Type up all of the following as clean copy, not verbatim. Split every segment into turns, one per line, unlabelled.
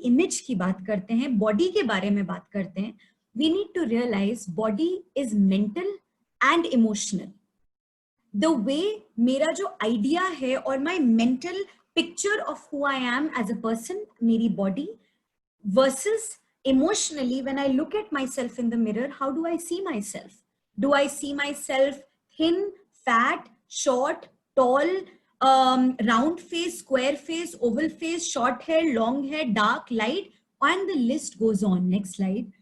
Image की बात करते हैं, बॉडी के बारे में बात करते हैं, we need to realise body is mental and emotional. The way मेरा जो आइडिया है और my mental picture of who I am as a person, मेरी body, versus emotionally when I look at myself in the mirror, how do I see myself? Do I see myself thin, fat, short, tall, round face, square face, oval face, short hair, long hair, dark, light, and the list goes on. Next slide.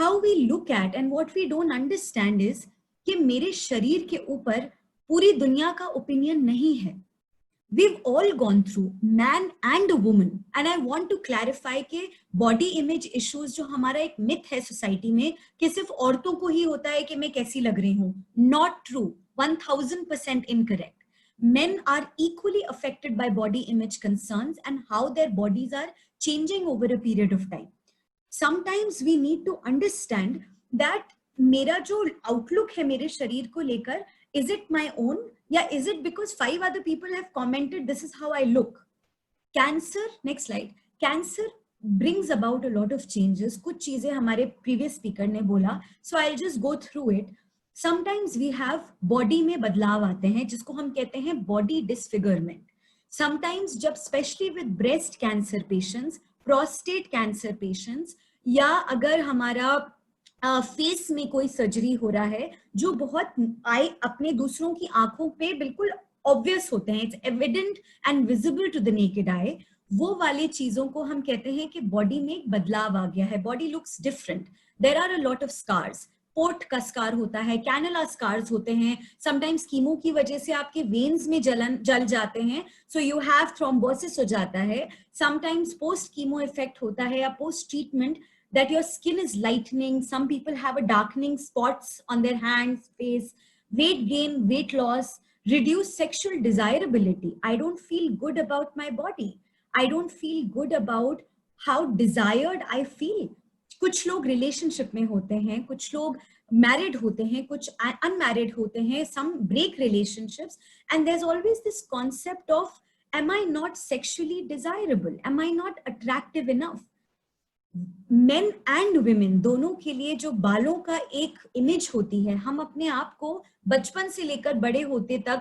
How we look at and what we don't understand is कि मेरे शरीर के ऊपर पूरी दुनिया का opinion नहीं है. We've all gone through, man and a woman, and I want to clarify कि body image issues जो हमारा एक myth है society में कि सिर्फ औरतों को ही होता है कि मैं कैसी लग रही हूँ. Not true, 1000% incorrect. Men are equally affected by body image concerns and how their bodies are changing over a period of time. Sometimes we need to understand that मेरा जो outlook है मेरे शरीर को लेकर, is it my own? Yeah, is it because 5 other people have commented this is how I look? Cancer, next slide. Cancer brings about a lot of changes. कुछ चीजें हमारे previous speaker ने बोला, so I'll just go through it. Sometimes we have body में बदलाव आते हैं जिसको हम कहते हैं body disfigurement. Sometimes जब especially with breast cancer patients, prostate cancer patients, या अगर हमारा फेस में कोई सर्जरी हो रहा है जो बहुत आई अपने दूसरों की आंखों पे बिल्कुल ऑब्वियस होते हैं, it's evident and visible to the naked eye, वो वाले चीजों को हम कहते हैं कि बॉडी में एक बदलाव आ गया है. Body looks different. There are a lot of scars. Port का स्कार होता है, कैनुला स्कार्स होते हैं. समटाइम्स कीमो की वजह से आपके वेन्स में जल जाते हैं, सो यू हैव थ्रोम्बोसिस हो जाता है. समटाइम्स पोस्ट कीमो इफेक्ट होता है या post treatment that your skin is lightening. Some people have a darkening spots on their hands, face, weight gain, weight loss, reduced sexual desirability. I don't feel good about my body. I don't feel good about how desired I feel. कुछ लोग relationship में होते हैं, कुछ लोग married होते हैं, कुछ unmarried होते हैं, some break relationships, and there's always this concept of, am I not sexually desirable? Am I not attractive enough? Main and women दोनों के लिए जो बालों का एक इमेज होती है, हम अपने आप को बचपन से लेकर बड़े होते तक,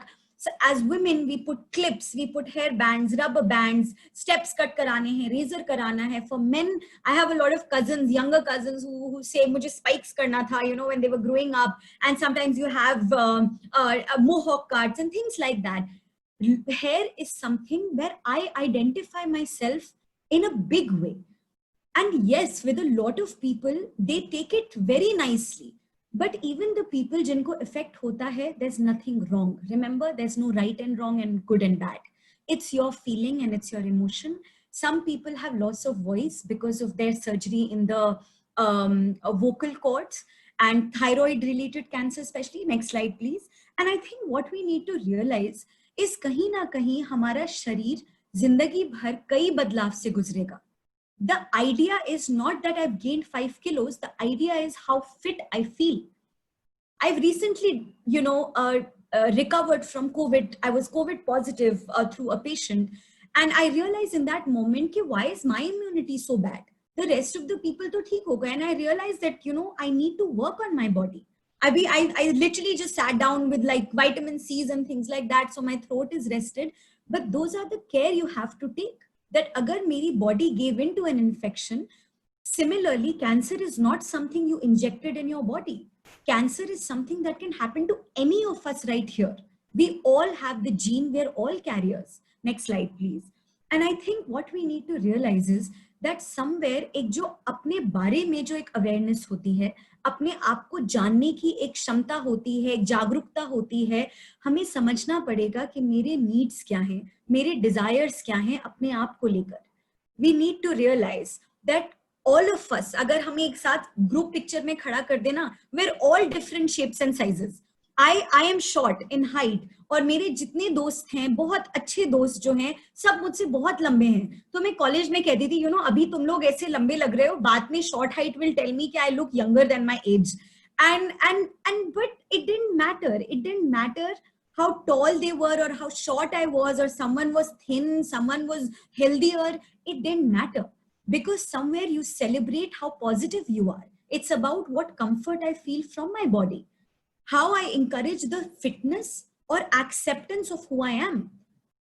as women we put clips, we put hair bands, rubber bands, steps cut कराने हैं, razor कराना है. For men, I have a lot of cousins, younger cousins who say मुझे spikes करना था, you know, when they were growing up, and sometimes you have mohawk cuts and things like that. Hair is something where I identify myself in a big way. And yes, with a lot of people, they take it very nicely. But even the people jinko effect hota hai, there's nothing wrong. Remember, there's no right and wrong and good and bad. It's your feeling and it's your emotion. Some people have loss of voice because of their surgery in the vocal cords and thyroid related cancer especially. Next slide, please. And I think what we need to realize is kahin na kahin hamara sharir zindagi bhar kai badlav se guzrega. The idea is not that I've gained 5 kilos. The idea is how fit I feel. I've recently, you know, recovered from COVID. I was COVID positive through a patient. And I realized in that moment, why is my immunity so bad? The rest of the people to theek ho gaye. And I realized that, you know, I need to work on my body. I literally just sat down with like vitamin C's and things like that. So my throat is rested. But those are the care you have to take. That agar meri body gave into an infection, similarly, cancer is not something you injected in your body. Cancer is something that can happen to any of us right here. We all have the gene, we're all carriers. Next slide, please. And I think what we need to realize is that somewhere एक जो अपने बारे में जो एक awareness होती है, अपने आप को जानने की एक क्षमता होती है, एक जागरूकता होती है, हमें समझना पड़ेगा कि मेरे needs क्या हैं, मेरे desires क्या हैं अपने आप को लेकर. We need to realize that all of us, अगर हमें एक साथ group picture में खड़ा कर देना, we're all different shapes and sizes. I am short in height और मेरे जितने दोस्त हैं, बहुत अच्छे दोस्त जो हैं, सब मुझसे बहुत लंबे हैं. तो मैं कॉलेज में कहती थी, you know, अभी तुम लोग ऐसे लंबे लग रहे हो, बाद में short height will tell me कि I look younger than my age. But it didn't matter. It didn't matter how tall they were or how short I was or someone was thin, someone was healthier. It didn't matter. because somewhere you celebrate how positive you are. It's about what comfort I feel from my body, how I encourage the fitness or acceptance of who I am.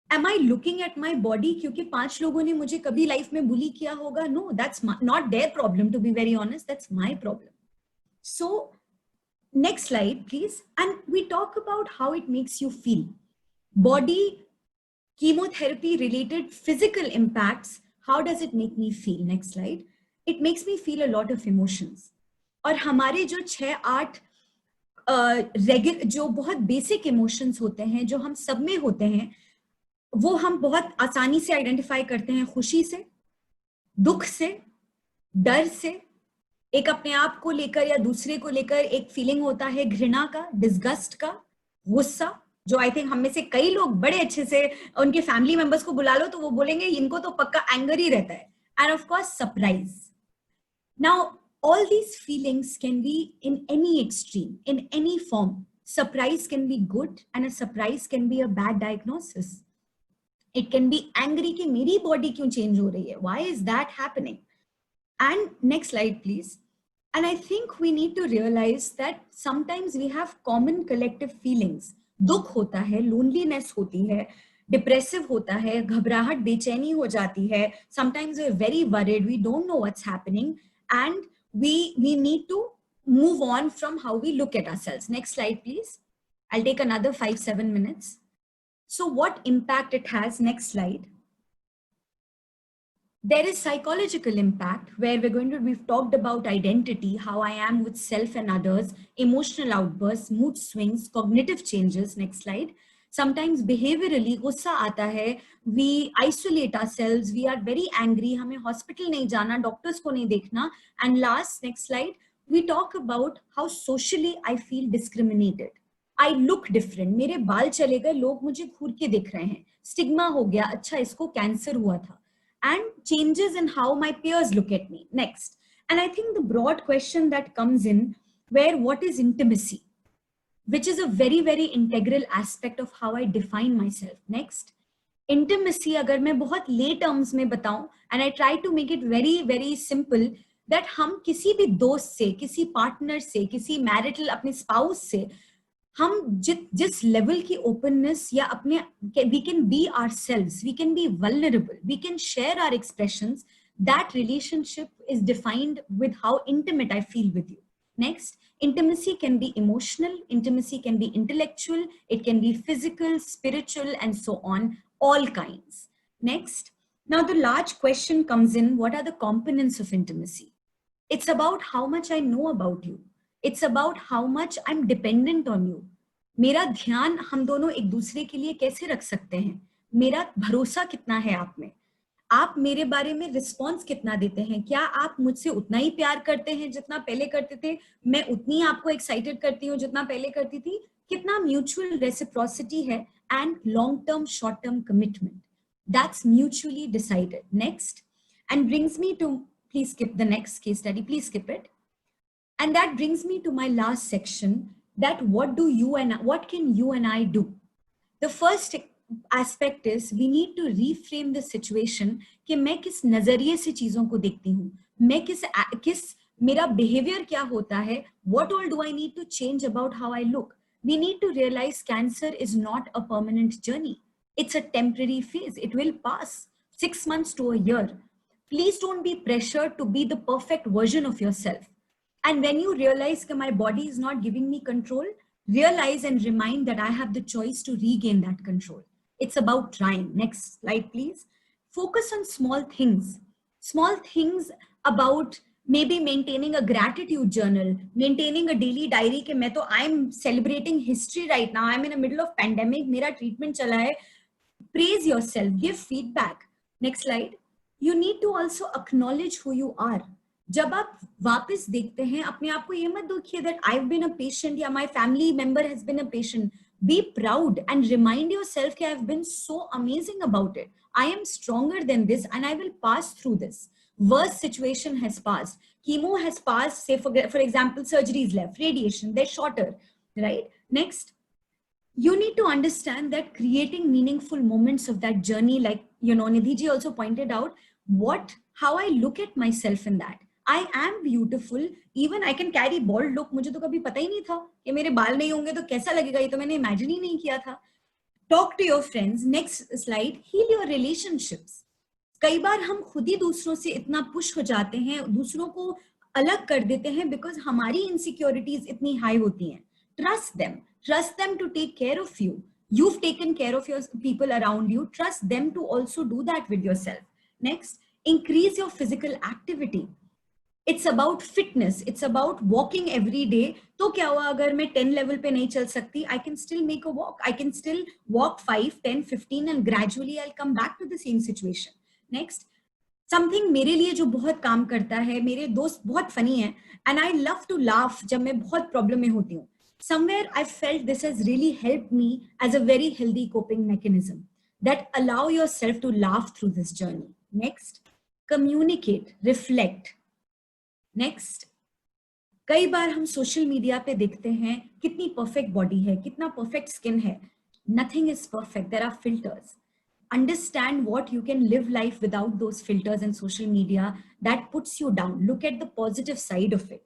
Am I looking at my body क्योंकि 5 लोगों ने मुझे कभी life में बुली किया होगा? No, that's not their problem, to be very honest. That's my problem. So next slide, please. And we talk about how it makes you feel. Body, chemotherapy related physical impacts. How does it make me feel? Next slide. It makes me feel a lot of emotions. और हमारे जो 6-8 जो बहुत basic emotions होते हैं, जो हम सब में होते हैं, वो हम बहुत आसानी से आइडेंटिफाई करते हैं. खुशी से, दुख से, डर से, एक अपने आप को लेकर या दूसरे को लेकर एक फीलिंग होता है घृणा का, डिस्गस्ट का, गुस्सा, जो आई थिंक हम में से कई लोग बड़े अच्छे से उनके फैमिली मेंबर्स को बुला लो तो वो बोलेंगे इनको तो पक्का एंगर ही रहता है. End of course surprise. Now all these feelings can be in any extreme, in any form. Surprise can be good and a surprise can be a bad diagnosis. It can be angry कि मेरी body क्यों change हो रही है? Why is that happening? And next slide, please. And I think we need to realize that sometimes we have common collective feelings. दुख होता है, loneliness होती है, depressive होता है, घबराहट, बेचैनी हो जाती है. Sometimes we're very worried, we don't know what's happening, and we need to move on from how we look at ourselves. Next slide, please. I'll take another 5-7 minutes. So what impact it has? Next slide. There is psychological impact where we've talked about identity, how I am with self and others, emotional outbursts, mood swings, cognitive changes. Next slide. Sometimes behaviorally, गुस्सा आता है, we isolate ourselves, we are very angry, हमें hospital नहीं जाना, doctors को नहीं देखना. And last, next slide, we talk about how socially I feel discriminated. I look different, मेरे बाल चले गए, लोग मुझे घूर के देख रहे हैं, stigma हो गया, अच्छा इसको कैंसर हुआ था. And changes in how my peers look at me. Next. And I think the broad question that comes in, where what is intimacy? Which is a very, very integral aspect of how I define myself. Next. Intimacy, अगर मैं बहुत lay terms में बताऊं, and I try to make it very, very simple, that हम किसी भी दोस्त से, किसी partner से, किसी marital अपने spouse से, हम जिस लेवल की ओपननेस या अपने we can be ourselves, we can be vulnerable, we can share our expressions, that relationship is defined with how intimate I feel with you. Next, intimacy can be emotional, intimacy can be intellectual, it can be physical, spiritual, and so on, all kinds. Next, now the large question comes in, what are the components of intimacy? It's about how much I know about you. It's about how much I'm dependent on you. मेरा ध्यान हम दोनों एक दूसरे के लिए कैसे रख सकते हैं? मेरा भरोसा कितना है आप में? आप मेरे बारे में रिस्पॉन्स कितना देते हैं? क्या आप मुझसे उतना ही प्यार करते हैं जितना पहले करते थे? मैं उतनी आपको एक्साइटेड करती हूँ जितना पहले करती थी? कितना म्यूचुअल रेसिप्रोसिटी है? And long term, short term commitment, that's mutually decided. Next, and brings me to, please skip the next case study, please skip it. And that brings me to my last section, that what can you and I do? The first aspect is we need to reframe the situation कि मैं किस नजरिए से चीजों को देखती हूँ, मैं किस मेरा behavior क्या होता है, what all do I need to change about how I look? We need to realize cancer is not a permanent journey. It's a temporary phase. It will pass 6 months to a year. Please don't be pressured to be the perfect version of yourself. And when you realize that my body is not giving me control, realize and remind that I have the choice to regain that control. It's about trying. Next slide, please. Focus on small things. Small things about maybe maintaining a gratitude journal, maintaining a daily diary कि मैं तो I'm celebrating history right now. I'm in the middle of pandemic. मेरा treatment चला है. Praise yourself. Give feedback. Next slide. You need to also acknowledge who you are. जब आप वापस देखते हैं अपने आप को, ये मत देखिए that I've been a patient या my family member has been a patient. Be proud and remind yourself that I've been so amazing about it. I am stronger than this and I will pass through this. Worst situation has passed. Chemo has passed, say for example, surgery is left, radiation, they're shorter, right? Next. You need to understand that creating meaningful moments of that journey, like, Nidhi ji also pointed out, how I look at myself in that. I am beautiful, even I can carry bald look. मुझे तो कभी पता ही नहीं था कि मेरे बाल नहीं होंगे तो कैसा लगेगा, ये तो मैंने इमेजिन ही नहीं किया था. Talk to your friends. Next slide. Heal your relationships. कई बार हम खुद ही दूसरों से इतना पुश हो जाते हैं, दूसरों को अलग कर देते हैं बिकॉज हमारी इनसिक्योरिटीज इतनी हाई होती हैं. Trust them to take care of you. You've taken care of your people around you. Trust them to also do that with yourself. Next, increase your physical activity. It's about fitness. It's about walking every day. तो क्या हुआ अगर मैं 10 level पे नहीं चल सकती, I can still make a walk. I can still walk 5, 10, 15 and gradually I'll come back to the same situation. Next, something मेरे लिए जो बहुत काम करता है, मेरे दोस्त बहुत funny हैं and I love to laugh जब मैं बहुत problem में होती हूँ. Somewhere I felt this has really helped me as a very healthy coping mechanism that allow yourself to laugh through this journey. Next, communicate, reflect. Next, कई बार हम social media पे देखते हैं कितनी परफेक्ट बॉडी है, कितना परफेक्ट स्किन है. Nothing is perfect, there are filters. Understand what you can live life without those filters and social media that puts you down. Look at the positive side of it.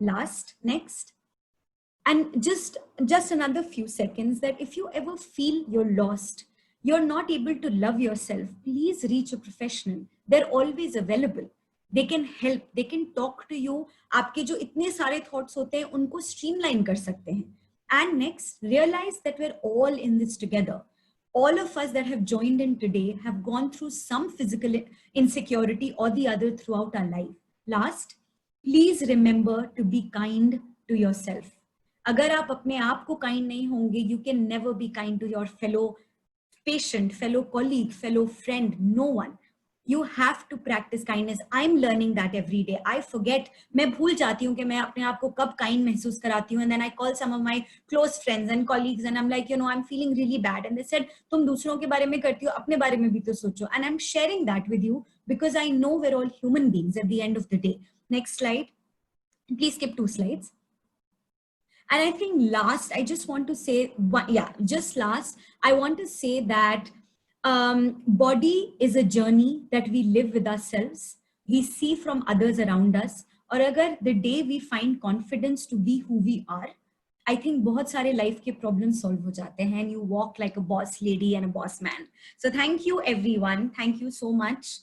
Last, next, and just another few seconds, that if you ever feel you're lost, you're not able to love yourself, please reach a professional. They're always available. They can help, they can talk to you. आपके जो इतने सारे thoughts होते हैं उनको streamline कर सकते हैं. And next, realize that we're all in this together. All of us that have joined in today have gone through some physical insecurity or the other throughout our life. Last, please remember to be kind to yourself. अगर आप अपने आप को kind नहीं होंगे, you can never be kind to your fellow patient, fellow colleague, fellow friend, no one. You have to practice kindness. I'm learning that every day. I forget. मैं भूल जाती हूँ कि मैं अपने आप को कब kind महसूस कराती हूँ. And then I call some of my close friends and colleagues and I'm like, you know, I'm feeling really bad. And they said, तुम दूसरों के बारे में करती हो, अपने बारे में भी तो सोचो. And I'm sharing that with you because I know we're all human beings at the end of the day. Next slide. Please skip 2 slides. And I think last, I just want to say, just last, I want to say that body is a journey that we live with ourselves. We see from others around us. और अगर the day we find confidence to be who we are, I think बहुत सारे life के problems solve हो जाते हैं and you walk like a boss lady and a boss man. So thank you everyone. Thank you so much.